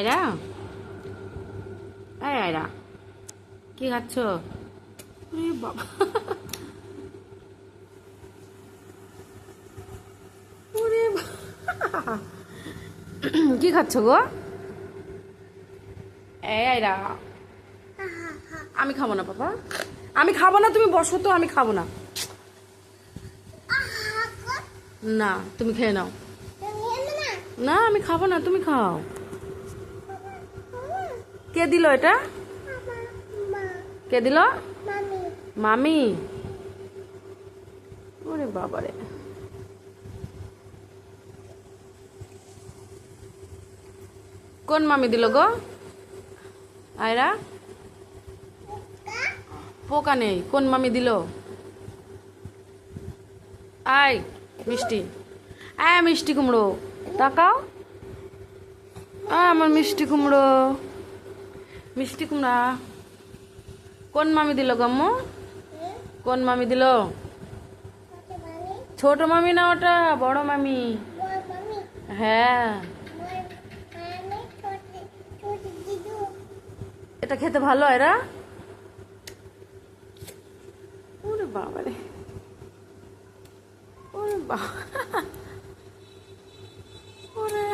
আয়রা, এই আয়রা, কি খাচ্ছ? ওরে বাবা, ওরে বাবা। কি খাচ্ছ গো? এই আয়রা, আমি খাবো না বাবা, আমি খাবো না, তুমি বসো তো, আমি খাবো না। না তুমি খেয়ে নাও। না আমি খাবো না, তুমি খাও। কে দিল এটা? কে দিল? মামি। ওরে বাবারে, কোন মামি দিল গো? আয়রা, পোকা নেই, কোন মামি দিল? আয় মিষ্টি, আয় মিষ্টি কুমড়ো, তাকাও। আমার মিষ্টি কুমড়ো, মিষ্টি কুমড়া কোন মামি দিল গাম্মু? কোন মামি দিল? ছোট মামি না, ওটা বড় মামি। হ্যাঁ, এটা খেতে ভালো এরা। ওরে বাবারে, ওরে বাবা, ওরে